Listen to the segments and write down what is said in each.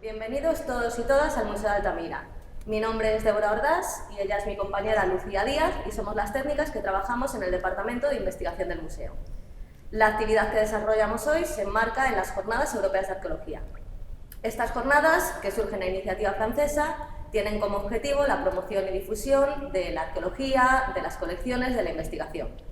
Bienvenidos todos y todas al Museo de Altamira. Mi nombre es Débora Ordaz y ella es mi compañera Lucía Díaz y somos las técnicas que trabajamos en el Departamento de Investigación del Museo. La actividad que desarrollamos hoy se enmarca en las Jornadas Europeas de Arqueología. Estas jornadas, que surgen a iniciativa francesa, tienen como objetivo la promoción y difusión de la arqueología, de las colecciones, de la investigación.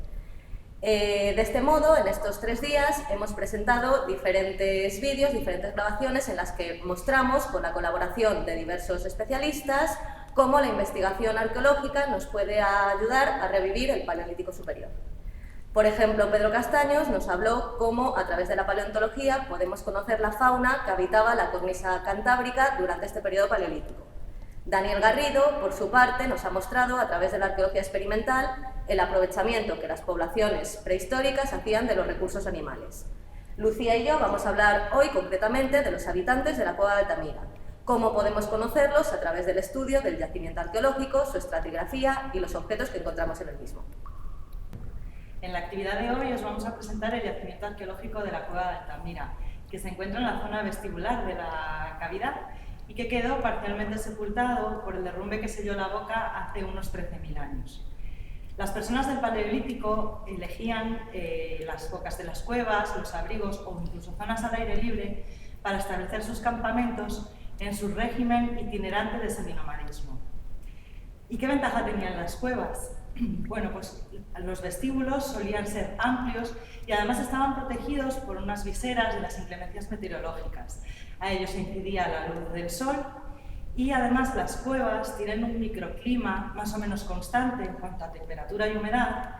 De este modo, en estos 3 días hemos presentado diferentes vídeos, diferentes grabaciones en las que mostramos, con la colaboración de diversos especialistas, cómo la investigación arqueológica nos puede ayudar a revivir el Paleolítico Superior. Por ejemplo, Pedro Castaños nos habló cómo, a través de la paleontología, podemos conocer la fauna que habitaba la cornisa cantábrica durante este periodo paleolítico. Daniel Garrido, por su parte, nos ha mostrado, a través de la arqueología experimental, el aprovechamiento que las poblaciones prehistóricas hacían de los recursos animales. Lucía y yo vamos a hablar hoy concretamente de los habitantes de la Cueva de Altamira, cómo podemos conocerlos a través del estudio del yacimiento arqueológico, su estratigrafía y los objetos que encontramos en el mismo. En la actividad de hoy os vamos a presentar el yacimiento arqueológico de la Cueva de Altamira, que se encuentra en la zona vestibular de la cavidad y que quedó parcialmente sepultado por el derrumbe que selló la boca hace unos 13.000 años. Las personas del Paleolítico elegían las bocas de las cuevas, los abrigos o incluso zonas al aire libre para establecer sus campamentos en su régimen itinerante de seminomadismo. ¿Y qué ventaja tenían las cuevas? Bueno, pues los vestíbulos solían ser amplios y además estaban protegidos por unas viseras de las inclemencias meteorológicas. A ellos se incidía la luz del sol y además las cuevas tienen un microclima más o menos constante en cuanto a temperatura y humedad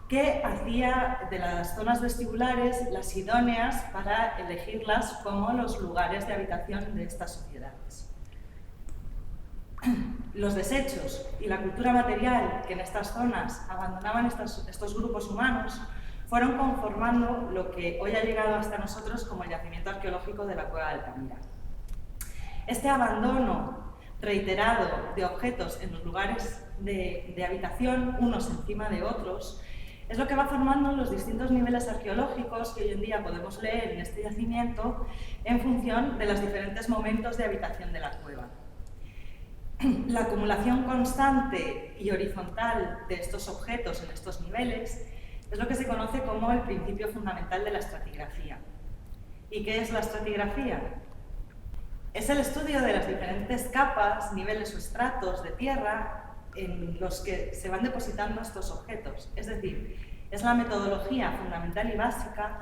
que hacía de las zonas vestibulares las idóneas para elegirlas como los lugares de habitación de estas sociedades. Los desechos y la cultura material que en estas zonas abandonaban estos grupos humanos fueron conformando lo que hoy ha llegado hasta nosotros como el yacimiento arqueológico de la Cueva de Altamira. Este abandono reiterado de objetos en los lugares de habitación, unos encima de otros, es lo que va formando los distintos niveles arqueológicos que hoy en día podemos leer en este yacimiento en función de los diferentes momentos de habitación de la cueva. La acumulación constante y horizontal de estos objetos en estos niveles es lo que se conoce como el principio fundamental de la estratigrafía. ¿Y qué es la estratigrafía? Es el estudio de las diferentes capas, niveles o estratos de tierra en los que se van depositando estos objetos. Es decir, es la metodología fundamental y básica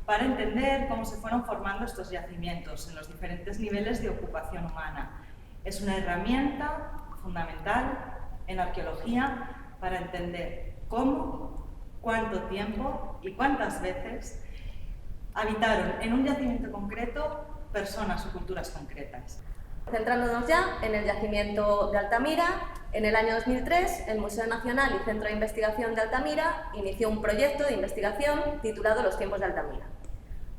para entender cómo se fueron formando estos yacimientos en los diferentes niveles de ocupación humana. Es una herramienta fundamental en arqueología para entender cómo, cuánto tiempo y cuántas veces habitaron en un yacimiento concreto personas o culturas concretas. Centrándonos ya en el yacimiento de Altamira, en el año 2003, el Museo Nacional y Centro de Investigación de Altamira inició un proyecto de investigación titulado Los tiempos de Altamira.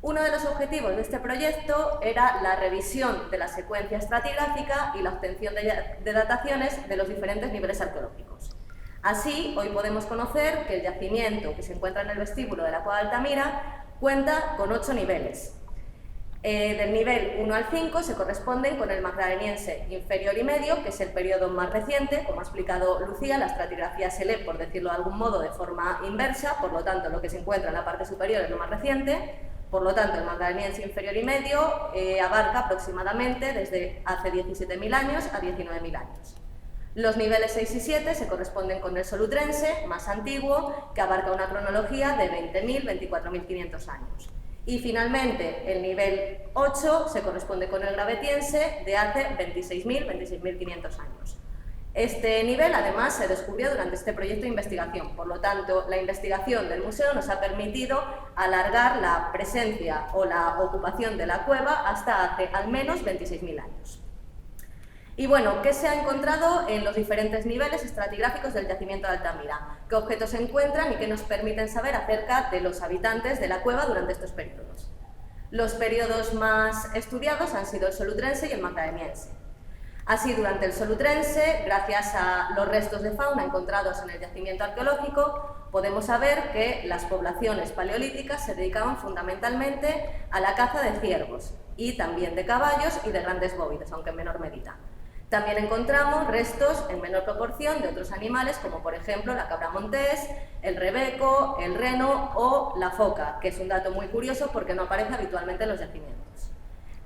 Uno de los objetivos de este proyecto era la revisión de la secuencia estratigráfica y la obtención de dataciones de los diferentes niveles arqueológicos. Así, hoy podemos conocer que el yacimiento que se encuentra en el vestíbulo de la Cueva de Altamira cuenta con 8 niveles. Del nivel 1 al 5 se corresponden con el magdaleniense inferior y medio, que es el periodo más reciente. Como ha explicado Lucía, la estratigrafía se lee, por decirlo de algún modo, de forma inversa, por lo tanto, lo que se encuentra en la parte superior es lo más reciente. Por lo tanto, el magdaleniense inferior y medio abarca aproximadamente desde hace 17.000 años a 19.000 años. Los niveles 6 y 7 se corresponden con el solutrense, más antiguo, que abarca una cronología de 20.000 a 24.500 años. Y finalmente, el nivel 8 se corresponde con el gravetiense de hace 26.000 a 26.500 años. Este nivel, además, se descubrió durante este proyecto de investigación. Por lo tanto, la investigación del museo nos ha permitido alargar la presencia o la ocupación de la cueva hasta hace al menos 26.000 años. Y bueno, ¿qué se ha encontrado en los diferentes niveles estratigráficos del yacimiento de Altamira? ¿Qué objetos se encuentran y qué nos permiten saber acerca de los habitantes de la cueva durante estos periodos? Los periodos más estudiados han sido el solutrense y el magdaleniense. Así, durante el solutrense, gracias a los restos de fauna encontrados en el yacimiento arqueológico, podemos saber que las poblaciones paleolíticas se dedicaban fundamentalmente a la caza de ciervos y también de caballos y de grandes bóvidos, aunque en menor medida. También encontramos restos en menor proporción de otros animales, como por ejemplo la cabra montés, el rebeco, el reno o la foca, que es un dato muy curioso porque no aparece habitualmente en los yacimientos.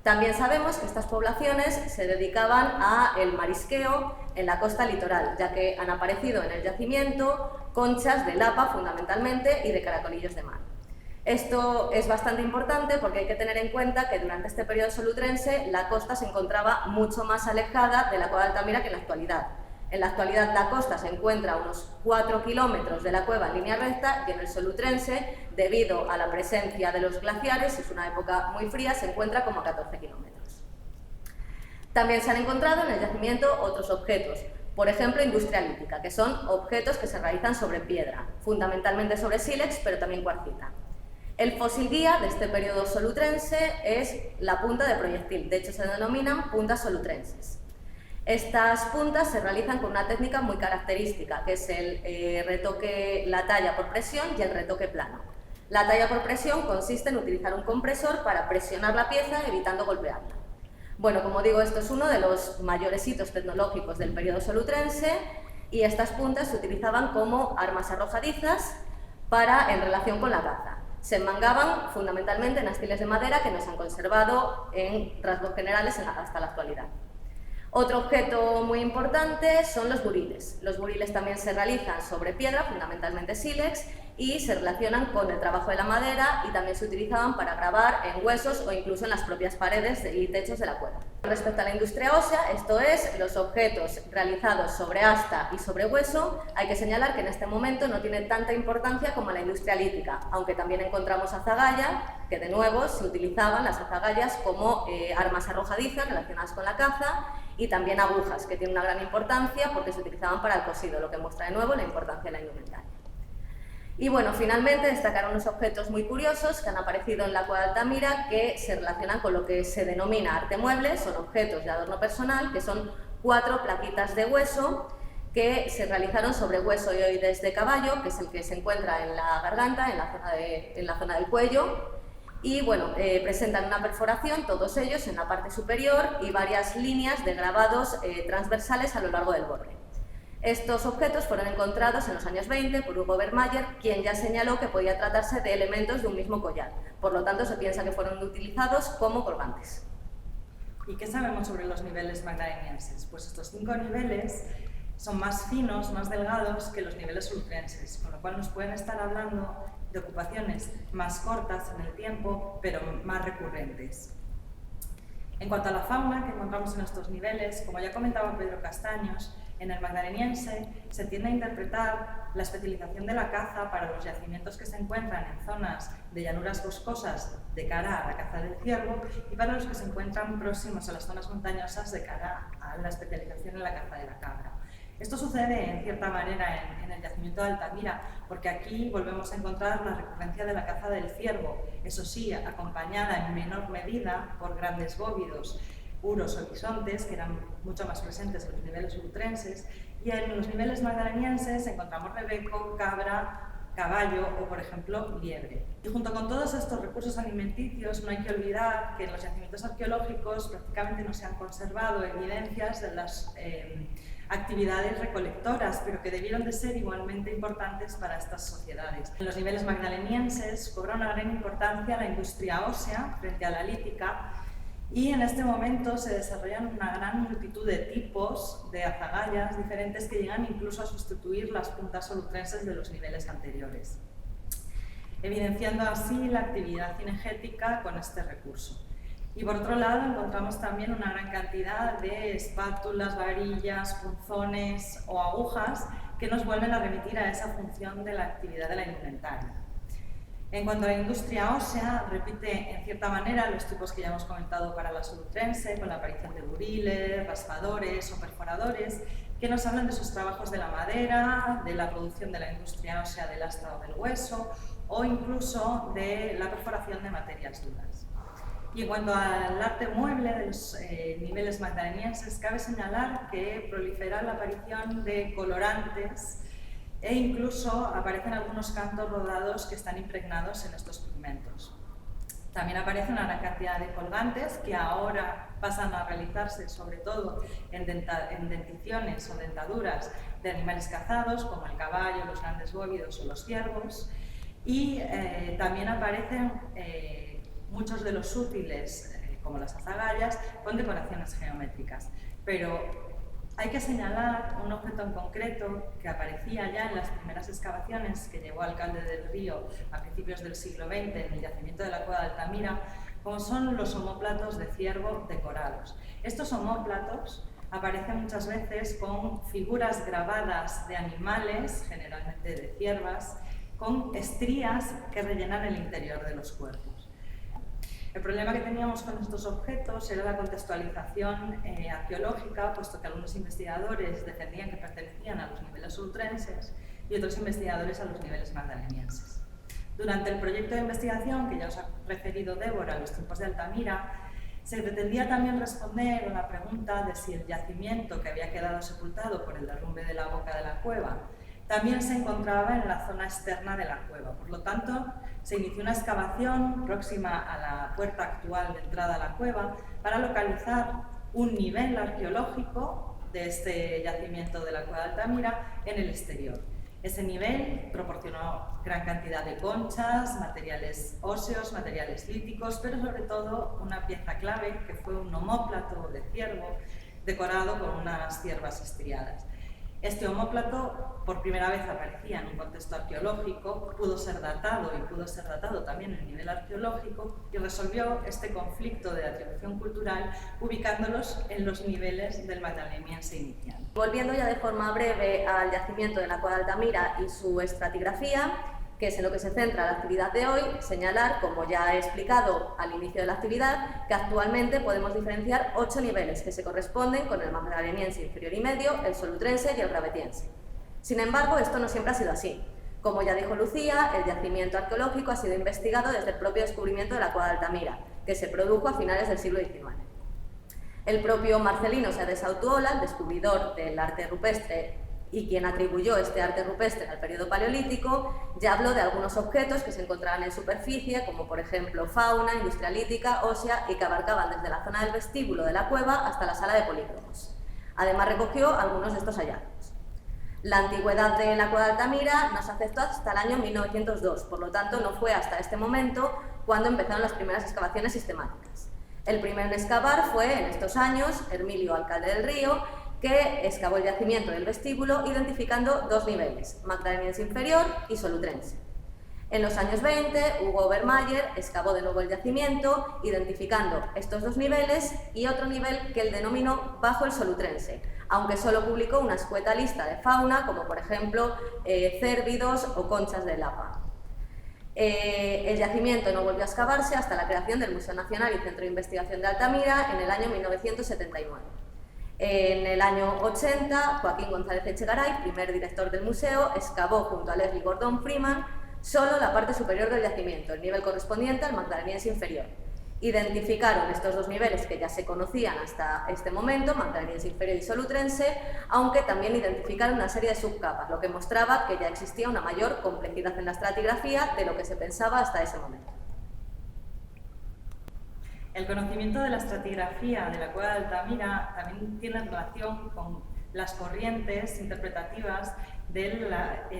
También sabemos que estas poblaciones se dedicaban al marisqueo en la costa litoral, ya que han aparecido en el yacimiento conchas de lapa fundamentalmente y de caracolillos de mar. Esto es bastante importante porque hay que tener en cuenta que durante este periodo solutrense la costa se encontraba mucho más alejada de la cueva de Altamira que en la actualidad. En la actualidad la costa se encuentra a unos 4 kilómetros de la cueva en línea recta y en el solutrense, debido a la presencia de los glaciares, es una época muy fría, se encuentra como a 14 kilómetros. También se han encontrado en el yacimiento otros objetos, por ejemplo industria lítica, que son objetos que se realizan sobre piedra, fundamentalmente sobre sílex, pero también cuarcita. El fósil guía de este periodo solutrense es la punta de proyectil, de hecho se denominan puntas solutrenses. Estas puntas se realizan con una técnica muy característica, que es el retoque, la talla por presión y el retoque plano. La talla por presión consiste en utilizar un compresor para presionar la pieza evitando golpearla. Bueno, como digo, esto es uno de los mayores hitos tecnológicos del periodo solutrense y estas puntas se utilizaban como armas arrojadizas en relación con la caza. Se enmangaban fundamentalmente en astiles de madera que no se han conservado en rasgos generales hasta la actualidad. Otro objeto muy importante son los buriles. Los buriles también se realizan sobre piedra, fundamentalmente sílex, y se relacionan con el trabajo de la madera y también se utilizaban para grabar en huesos o incluso en las propias paredes y techos de la cueva. Respecto a la industria ósea, esto es, los objetos realizados sobre asta y sobre hueso, hay que señalar que en este momento no tiene tanta importancia como la industria lítica, aunque también encontramos azagaya, que de nuevo se utilizaban las azagallas como armas arrojadizas relacionadas con la caza, y también agujas, que tienen una gran importancia porque se utilizaban para el cosido, lo que muestra de nuevo la importancia de la indumentaria. Y bueno, finalmente destacar unos objetos muy curiosos que han aparecido en la cueva de Altamira que se relacionan con lo que se denomina arte mueble, son objetos de adorno personal, que son 4 plaquitas de hueso que se realizaron sobre hueso y oides de caballo, que es el que se encuentra en la garganta, en la zona del cuello, y bueno, presentan una perforación, todos ellos en la parte superior, y varias líneas de grabados transversales a lo largo del borde. Estos objetos fueron encontrados en los años 20 por Hugo Bermayer, quien ya señaló que podía tratarse de elementos de un mismo collar. Por lo tanto, se piensa que fueron utilizados como colgantes. ¿Y qué sabemos sobre los niveles magdalenienses? Pues estos 5 niveles son más finos, más delgados que los niveles solutrenses, con lo cual nos pueden estar hablando de ocupaciones más cortas en el tiempo, pero más recurrentes. En cuanto a la fauna que encontramos en estos niveles, como ya comentaba Pedro Castaños, en el magdaleniense se tiende a interpretar la especialización de la caza para los yacimientos que se encuentran en zonas de llanuras boscosas de cara a la caza del ciervo y para los que se encuentran próximos a las zonas montañosas de cara a la especialización en la caza de la cabra. Esto sucede en cierta manera en el yacimiento de Altamira, porque aquí volvemos a encontrar la recurrencia de la caza del ciervo, eso sí, acompañada en menor medida por grandes bóvidos, uros o bisontes, que eran mucho más presentes en los niveles ultrenses, y en los niveles magdalenienses encontramos rebeco, cabra, caballo o, por ejemplo, liebre. Y junto con todos estos recursos alimenticios, no hay que olvidar que en los yacimientos arqueológicos prácticamente no se han conservado evidencias de las actividades recolectoras, pero que debieron de ser igualmente importantes para estas sociedades. En los niveles magdalenienses cobra una gran importancia la industria ósea frente a la lítica, y en este momento se desarrollan una gran multitud de tipos de azagallas diferentes que llegan incluso a sustituir las puntas solutrenses de los niveles anteriores, evidenciando así la actividad cinegética con este recurso. Y por otro lado encontramos también una gran cantidad de espátulas, varillas, punzones o agujas que nos vuelven a remitir a esa función de la actividad de la indumentaria. En cuanto a la industria ósea, repite en cierta manera los tipos que ya hemos comentado para la solutrense, con la aparición de buriles, raspadores o perforadores, que nos hablan de sus trabajos de la madera, de la producción de la industria ósea del asta o del hueso, o incluso de la perforación de materias duras. Y en cuanto al arte mueble de los niveles magdalenienses, cabe señalar que prolifera la aparición de colorantes e incluso aparecen algunos cantos rodados que están impregnados en estos pigmentos. También aparece una gran cantidad de colgantes que ahora pasan a realizarse sobre todo en denticiones o dentaduras de animales cazados como el caballo, los grandes bóvidos o los ciervos, y también aparecen muchos de los útiles como las azagallas con decoraciones geométricas. Pero hay que señalar un objeto en concreto que aparecía ya en las primeras excavaciones que llevó Alcalde del Río a principios del siglo XX en el yacimiento de la Cueva de Altamira, como son los omóplatos de ciervo decorados. Estos omóplatos aparecen muchas veces con figuras grabadas de animales, generalmente de ciervas, con estrías que rellenan el interior de los cuerpos. El problema que teníamos con estos objetos era la contextualización arqueológica, puesto que algunos investigadores defendían que pertenecían a los niveles solutrenses y otros investigadores a los niveles magdalenienses. Durante el proyecto de investigación, que ya os ha referido Débora, los tiempos de Altamira, se pretendía también responder a la pregunta de si el yacimiento que había quedado sepultado por el derrumbe de la boca de la cueva también se encontraba en la zona externa de la cueva. Por lo tanto, se inició una excavación próxima a la puerta actual de entrada a la cueva para localizar un nivel arqueológico de este yacimiento de la Cueva de Altamira en el exterior. Ese nivel proporcionó gran cantidad de conchas, materiales óseos, materiales líticos, pero sobre todo una pieza clave que fue un omóplato de ciervo decorado con unas ciervas estriadas. Este omóplato por primera vez aparecía en un contexto arqueológico, pudo ser datado y pudo ser datado también en nivel arqueológico y resolvió este conflicto de atribución cultural ubicándolos en los niveles del magdaleniense inicial. Volviendo ya de forma breve al yacimiento de la Cueva de Altamira y su estratigrafía, que es en lo que se centra la actividad de hoy, señalar, como ya he explicado al inicio de la actividad, que actualmente podemos diferenciar 8 niveles que se corresponden con el magdaleniense inferior y medio, el solutrense y el gravetiense. Sin embargo, esto no siempre ha sido así. Como ya dijo Lucía, el yacimiento arqueológico ha sido investigado desde el propio descubrimiento de la Cueva de Altamira, que se produjo a finales del siglo XIX. El propio Marcelino Sáenz de Sautuola, el descubridor del arte rupestre y quien atribuyó este arte rupestre al periodo paleolítico, ya habló de algunos objetos que se encontraban en superficie, como por ejemplo fauna, industria lítica, ósea, y que abarcaban desde la zona del vestíbulo de la cueva hasta la sala de polícromos. Además recogió algunos de estos hallazgos. La antigüedad de la Cueva de Altamira nos afectó hasta el año 1902, por lo tanto no fue hasta este momento cuando empezaron las primeras excavaciones sistemáticas. El primero en excavar fue, en estos años, Hermilio Alcalde del Río, que excavó el yacimiento del vestíbulo identificando 2 niveles, magdaleniense inferior y solutrense. En los años 20, Hugo Obermayer excavó de nuevo el yacimiento, identificando estos 2 niveles y otro nivel que él denominó bajo el solutrense, aunque solo publicó una escueta lista de fauna, como por ejemplo cérvidos o conchas de lapa. El yacimiento no volvió a excavarse hasta la creación del Museo Nacional y Centro de Investigación de Altamira en el año 1979. En el año 80, Joaquín González Echegaray, primer director del museo, excavó junto a Leslie Gordon Freeman solo la parte superior del yacimiento, el nivel correspondiente al magdaleniense inferior. Identificaron estos 2 niveles que ya se conocían hasta este momento, magdaleniense inferior y solutrense, aunque también identificaron una serie de subcapas, lo que mostraba que ya existía una mayor complejidad en la estratigrafía de lo que se pensaba hasta ese momento. El conocimiento de la estratigrafía de la Cueva de Altamira también tiene relación con las corrientes interpretativas del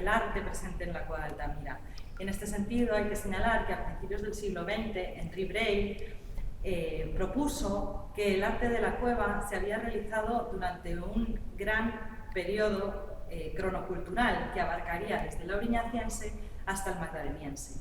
arte presente en la Cueva de Altamira. En este sentido, hay que señalar que a principios del siglo XX, Henri Breuil propuso que el arte de la cueva se había realizado durante un gran periodo cronocultural que abarcaría desde el auriñaciense hasta el magdaleniense.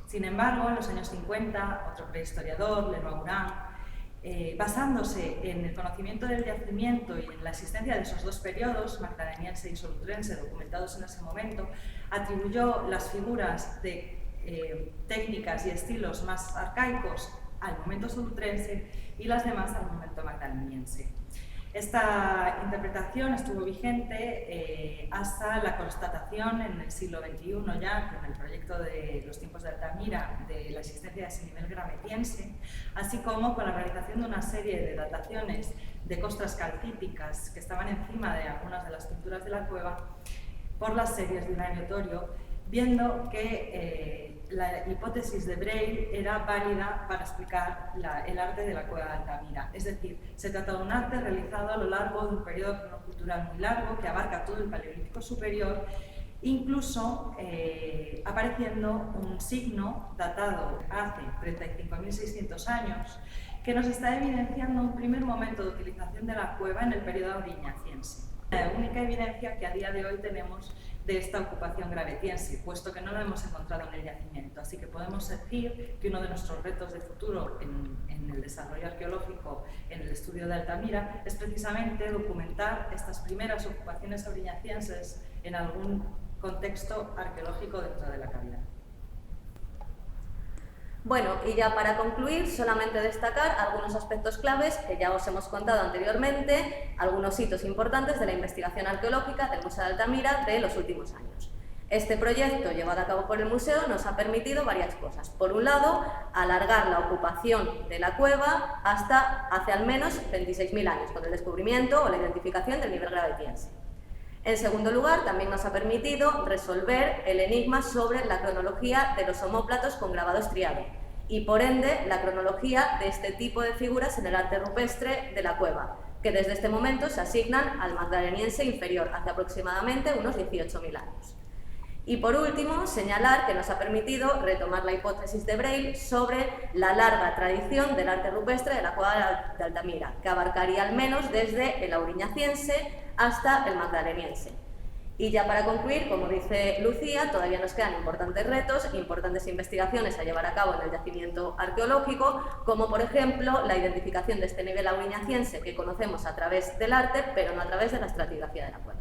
Sin embargo, en los años 50, otro prehistoriador, Lenoir Morin, basándose en el conocimiento del yacimiento y en la existencia de esos 2 periodos, magdaleniense y solutrense, documentados en ese momento, atribuyó las figuras de técnicas y estilos más arcaicos al momento solutrense y las demás al momento magdaleniense. Esta interpretación estuvo vigente hasta la constatación en el siglo XXI ya, con el proyecto de los tiempos de Altamira, de la existencia de ese nivel gravetiense, así como con la realización de una serie de dataciones de costras calcíticas que estaban encima de algunas de las pinturas de la cueva, por las series de un aleatorio, viendo que la hipótesis de Braille era válida para explicar el arte de la cueva de Altamira. Es decir, se trata de un arte realizado a lo largo de un periodo cronocultural muy largo que abarca todo el Paleolítico superior, incluso apareciendo un signo datado hace 35.600 años que nos está evidenciando un primer momento de utilización de la cueva en el periodo auriñaciense. La única evidencia que a día de hoy tenemos de esta ocupación gravetiense, puesto que no lo hemos encontrado en el yacimiento. Así que podemos decir que uno de nuestros retos de futuro en el desarrollo arqueológico, en el estudio de Altamira, es precisamente documentar estas primeras ocupaciones auriñacienses en algún contexto arqueológico dentro de la cavidad. Bueno, y ya para concluir, solamente destacar algunos aspectos claves que ya os hemos contado anteriormente, algunos hitos importantes de la investigación arqueológica del Museo de Altamira de los últimos años. Este proyecto llevado a cabo por el museo nos ha permitido varias cosas. Por un lado, alargar la ocupación de la cueva hasta hace al menos 26.000 años, con el descubrimiento o la identificación del nivel gravetiense. En segundo lugar, también nos ha permitido resolver el enigma sobre la cronología de los omóplatos con grabado estriado y, por ende, la cronología de este tipo de figuras en el arte rupestre de la cueva, que desde este momento se asignan al magdaleniense inferior, hace aproximadamente unos 18.000 años. Y por último, señalar que nos ha permitido retomar la hipótesis de Braille sobre la larga tradición del arte rupestre de la cueva de Altamira, que abarcaría al menos desde el auriñaciense hasta el magdaleniense. Y ya para concluir, como dice Lucía, todavía nos quedan importantes retos, importantes investigaciones a llevar a cabo en el yacimiento arqueológico, como por ejemplo la identificación de este nivel auriñaciense que conocemos a través del arte, pero no a través de la estratigrafía de la cueva.